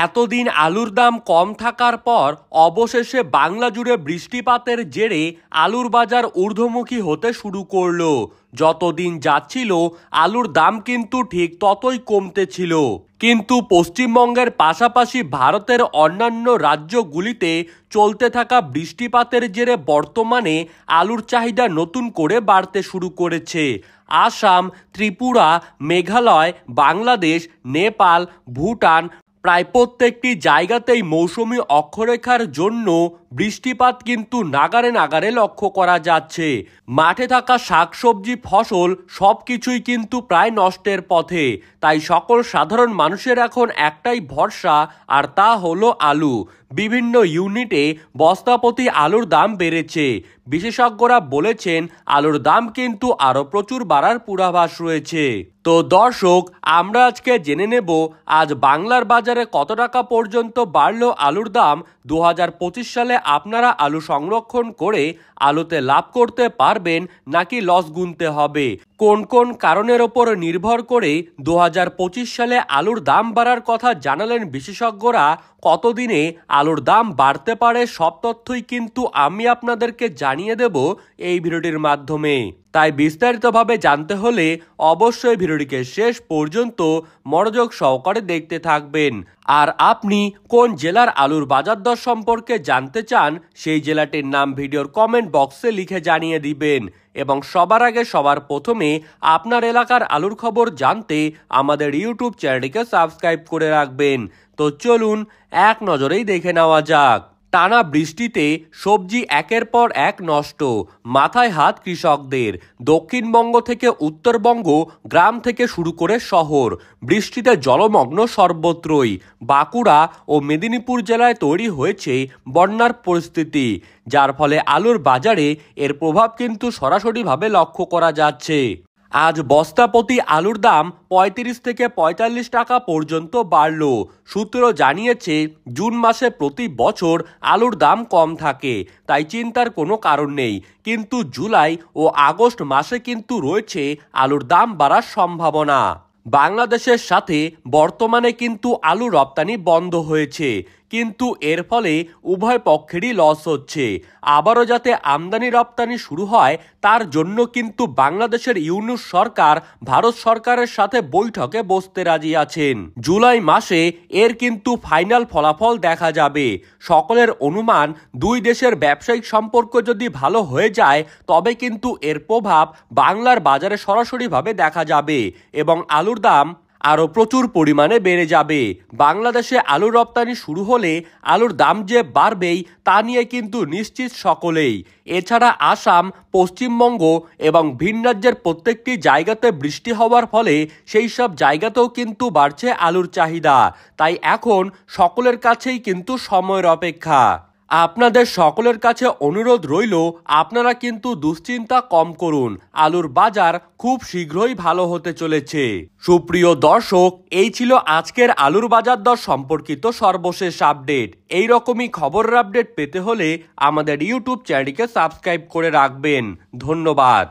এতদিন আলুর দাম কম থাকার পর অবশেষে বাংলা জুড়ে বৃষ্টিপাতের জেরে আলুর বাজার ঊর্ধ্বমুখী হতে শুরু করলো। যতদিন যাচ্ছিল আলুর দাম কিন্তু ঠিক ততই কমতেছিল, কিন্তু পশ্চিমবঙ্গের পাশাপাশি ভারতের অন্যান্য রাজ্যগুলিতে চলতে থাকা বৃষ্টিপাতের জেরে বর্তমানে আলুর চাহিদা নতুন করে বাড়তে শুরু করেছে। আসাম, ত্রিপুরা, মেঘালয়, বাংলাদেশ, নেপাল, ভুটান প্রায় প্রত্যেকটি জায়গাতেই মৌসুমি অক্ষরেখার জন্য বৃষ্টিপাত কিন্তু নাগারে নাগারে লক্ষ্য করা যাচ্ছে। মাঠে থাকা শাকসবজি ফসল সবকিছুই কিন্তু প্রায় নষ্টের পথে। তাই সকল সাধারণ মানুষের এখন একটাই ভরসা, আর তা হলো আলু। বিভিন্ন ইউনিটে বস্তাপ্রতি আলুর দাম বেড়েছে। বিশেষজ্ঞরা বলেছেন আলুর দাম কিন্তু আরও প্রচুর বাড়ার পূর্বাভাস রয়েছে। তো দর্শক, আমরা আজকে জেনে নেব আজ বাংলার বাজারে কত টাকা পর্যন্ত বাড়লো আলুর দাম। 2025 সালে আপনারা আলু সংরক্ষণ করে আলুতে লাভ করতে পারবেন নাকি লস গুনতে হবে, কোন কোন কারণের ওপর নির্ভর করে 2025 সালে আলুর দাম বাড়ার কথা জানালেন বিশেষজ্ঞরা, কতদিনে আলুর দাম বাড়তে পারে, সব তথ্যই কিন্তু আমি আপনাদেরকে জানিয়ে দেব এই ভিডিওটির মাধ্যমে। তাই বিস্তারিতভাবে জানতে হলে অবশ্যই ভিডিওটিকে শেষ পর্যন্ত মনোযোগ সহকারে দেখতে থাকবেন। আর আপনি কোন জেলার আলুর বাজার দর সম্পর্কে জানতে চান সেই জেলাটির নাম ভিডিওর কমেন্ট বক্সে লিখে জানিয়ে দিবেন। এবং সবার আগে সবার প্রথমে আপনার এলাকার আলুর খবর জানতে আমাদের ইউটিউব চ্যানেলটিকে সাবস্ক্রাইব করে রাখবেন। তো চলুন এক নজরেই দেখে নেওয়া যাক। টানা বৃষ্টিতে সবজি একের পর এক নষ্ট, মাথায় হাত কৃষকদের। দক্ষিণবঙ্গ থেকে উত্তরবঙ্গ, গ্রাম থেকে শুরু করে শহর, বৃষ্টিতে জলমগ্ন সর্বত্রই। বাঁকুড়া ও মেদিনীপুর জেলায় তৈরি হয়েছে বন্যার পরিস্থিতি, যার ফলে আলুর বাজারে এর প্রভাব কিন্তু সরাসরিভাবে লক্ষ্য করা যাচ্ছে। আজ বস্তাপ্রতি আলুর দাম 35 থেকে 45 টাকা পর্যন্ত বাড়ল। সূত্র জানিয়েছে জুন মাসে প্রতি বছর আলুর দাম কম থাকে, তাই চিন্তার কোনো কারণ নেই। কিন্তু জুলাই ও আগস্ট মাসে কিন্তু রয়েছে আলুর দাম বাড়ার সম্ভাবনা। বাংলাদেশের সাথে বর্তমানে কিন্তু আলু রপ্তানি বন্ধ হয়েছে, কিন্তু এর ফলে উভয় পক্ষেরই লস হচ্ছে। আবারও যাতে আমদানি রপ্তানি শুরু হয় তার জন্য কিন্তু বাংলাদেশের ইউনূস সরকার ভারত সরকারের সাথে বৈঠকে বসতে রাজি আছেন। জুলাই মাসে এর কিন্তু ফাইনাল ফলাফল দেখা যাবে। সকলের অনুমান দুই দেশের ব্যবসায়িক সম্পর্ক যদি ভালো হয়ে যায় তবে কিন্তু এর প্রভাব বাংলার বাজারে সরাসরিভাবে দেখা যাবে এবং আলুর দাম আরও প্রচুর পরিমাণে বেড়ে যাবে। বাংলাদেশে আলু রপ্তানি শুরু হলে আলুর দাম যে বাড়বেই তা নিয়ে কিন্তু নিশ্চিত সকলেই। এছাড়া আসাম, পশ্চিমবঙ্গ এবং ভিন রাজ্যের প্রত্যেকটি জায়গাতে বৃষ্টি হওয়ার ফলে সেই সব জায়গাতেও কিন্তু বাড়ছে আলুর চাহিদা। তাই এখন সকলের কাছেই কিন্তু সময়ের অপেক্ষা। আপনাদের সকলের কাছে অনুরোধ রইল, আপনারা কিন্তু দুশ্চিন্তা কম করুন। আলুর বাজার খুব শীঘ্রই ভালো হতে চলেছে। সুপ্রিয় দর্শক, এই ছিল আজকের আলুর বাজার দর সম্পর্কিত সর্বশেষ আপডেট। এই রকমই খবরের আপডেট পেতে হলে আমাদের ইউটিউব চ্যানেলটিকে সাবস্ক্রাইব করে রাখবেন। ধন্যবাদ।